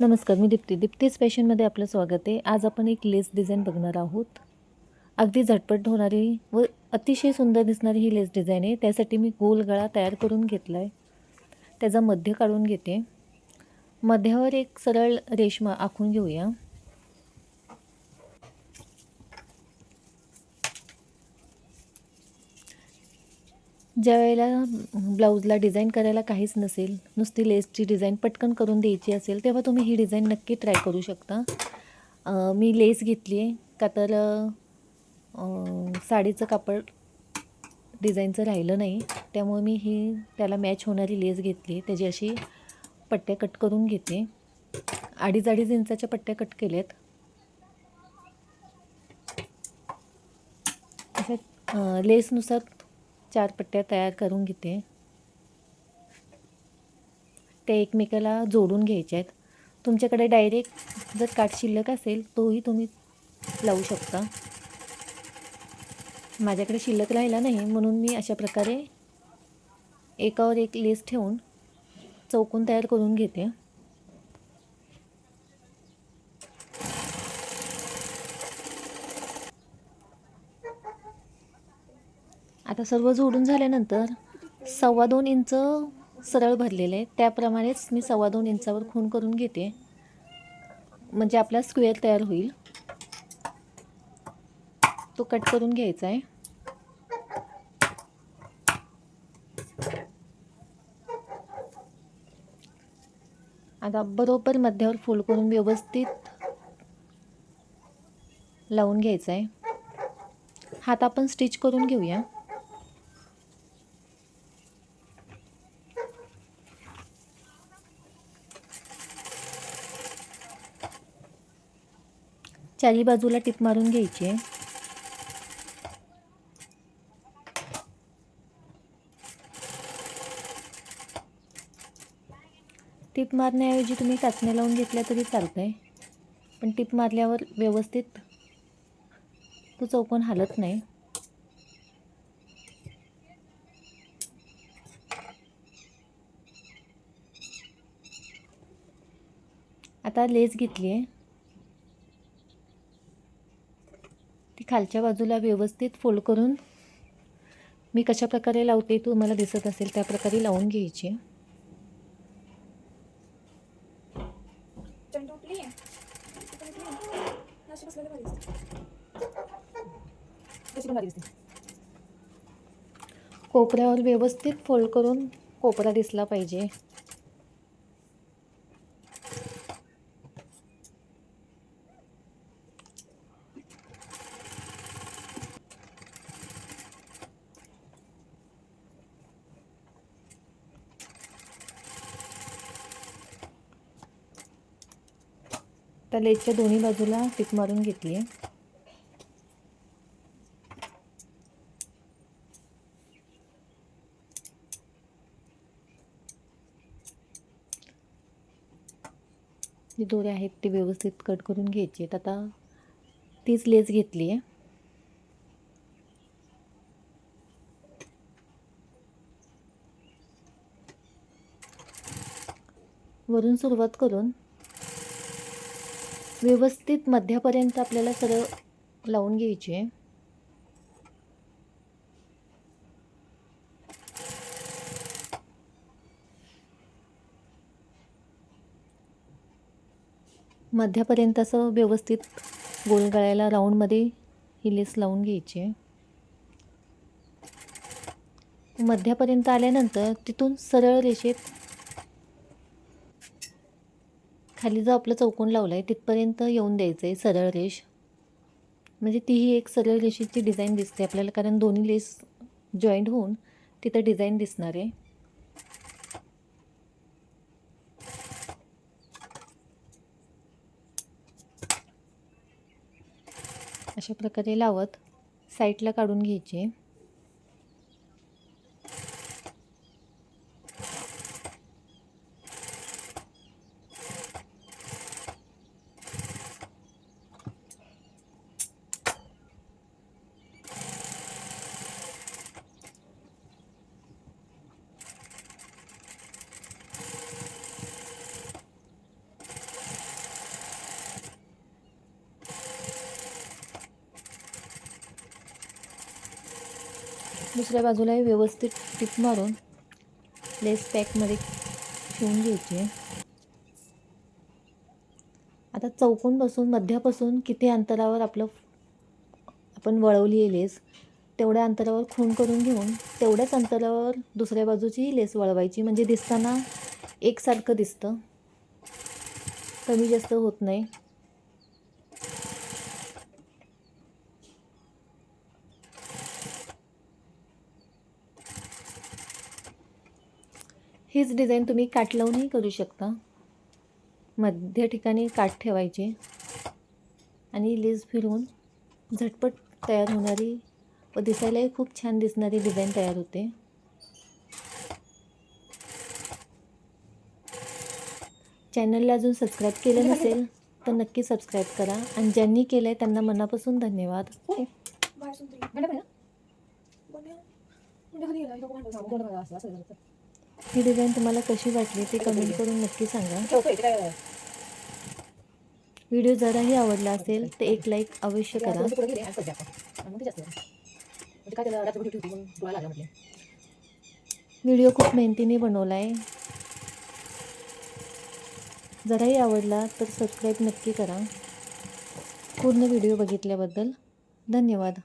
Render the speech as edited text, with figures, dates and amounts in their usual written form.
नमस्कार, मी दीप्तीज फॅशनमध्ये आपलं स्वागत आहे. आज आपण एक लेस डिझाईन बघणार आहोत. अगदी झटपट होणारी व अतिशय सुंदर दिसणारी ही लेस डिझाईन आहे. त्यासाठी मी गोल गळा तयार करून घेतला आहे. त्याचा मध्य काढून घेते. मध्यावर एक सरळ रेषा आखून घेऊया. ज्या वेळेला ब्लाऊजला डिझाईन करायला काहीच नसेल, नुसती लेसची डिझाईन पटकन करून द्यायची असेल, तेव्हा तुम्ही ही डिझाईन नक्की ट्राय करू शकता. मी लेस घेतली आहे का तर साडीचं कापड डिझाईनचं राहिलं नाही, त्यामुळे मी ही त्याला मॅच होणारी लेस घेतली. त्याची अशी पट्ट्या कट करून घेते. 2.5 इंचाच्या पट्ट्या कट केल्यात. अशा लेसनुसार 4 पट्ट्या तयार करून घेते. त्या एकमेकाला जोडून घ्यायच्या आहेत. तुमच्याकडे डायरेक्ट जर काठ शिल्लक असेल तोही तुम्ही लावू शकता. माझ्याकडे शिल्लक राहिला नाही म्हणून मी अशा प्रकारे एकावर एक लेस ठेवून चौकोन तयार करून घेते. आता सर्व जोडून झाल्यानंतर 2.25 इंच सरळ भरलेले आहे, त्याप्रमाणेच मी 2.25 इंचावर खूण करून घेते, म्हणजे आपला स्क्वेअर तयार होईल. तो कट करून घ्यायचा आहे. आता बरोबर मध्यावर फोल्ड करून व्यवस्थित लावून घ्यायचा आहे. हात आपण स्टिच करून घेऊया. चारी बाजूला टिप मारून घ्यायची आहे. टिप मारण्याऐवजी तुम्ही काचण्या लावून घेतल्या तरी चालतं आहे, पण टिप मारल्यावर व्यवस्थित तो चौकोन हलत नाही. आता लेस घेतली आहे, ती खालच्या बाजूला व्यवस्थित फोल्ड करून मी कशा प्रकारे लावते तुम्हाला दिसत असेल त्या प्रकारे लावून घ्यायची. कोपऱ्यावर व्यवस्थित फोल्ड करून कोपरा दिसला पाहिजे. त्या लेसच्या दोन्ही बाजूला टिप मारून घेतली आहे. जी दोरे आहेत ते व्यवस्थित कट करून घ्यायची आहेत. आता तीच लेस घेतली आहे. वरून सुरुवात करून व्यवस्थित मध्यापर्यंत आपल्याला सरळ लावून घ्यायची आहे. मध्यापर्यंत असं व्यवस्थित गोल गळ्याला राऊंडमध्ये ही लेस लावून घ्यायची आहे. मध्यापर्यंत आल्यानंतर तिथून सरळ रेषेत खाली जो आपला चौकोन लावला आहे तिथपर्यंत येऊन द्यायचं आहे सरळ रेष. म्हणजे तीही एक सरळ रेषेची डिझाईन दिसते आपल्याला, कारण दोन्ही लेस जॉईंट होऊन तिथं डिझाईन दिसणार आहे. अशा प्रकारे लावत साईडला काढून घ्यायची. दुसऱ्या बाजूलाही व्यवस्थित टिप मारून लेस पॅकमध्ये शिवून घ्यायची आहे. आता चौकोनपासून मध्यापासून किती अंतरावर आपण वळवली आहे लेस, तेवढ्या अंतरावर खूण करून घेऊन तेवढ्याच अंतरावर दुसऱ्या बाजूची लेस वळवायची. म्हणजे दिसताना एकसारखं दिसतं, कमी जास्त होत नाही. हीच डिझाईन तुम्ही काठ लावूनही करू शकता. मध्य ठिकाणी काठ ठेवायचे आणि लेस फिरवून झटपट तयार होणारी व दिसायलाही खूप छान दिसणारी डिझाईन तयार होते. चॅनलला अजून सबस्क्राईब केलं नसेल तर नक्की सबस्क्राईब करा आणि ज्यांनी केलं आहे त्यांना मनापासून धन्यवाद. ही डिझाईन तुम्हाला कशी वाटली ते कमेंट करून नक्की सांगा. व्हिडिओ जराही आवडला असेल तर एक लाईक अवश्य करा. व्हिडिओ खूप मेहनतीने बनवला आहे. जराही आवडला तर सबस्क्राईब नक्की करा. पूर्ण व्हिडिओ बघितल्याबद्दल धन्यवाद.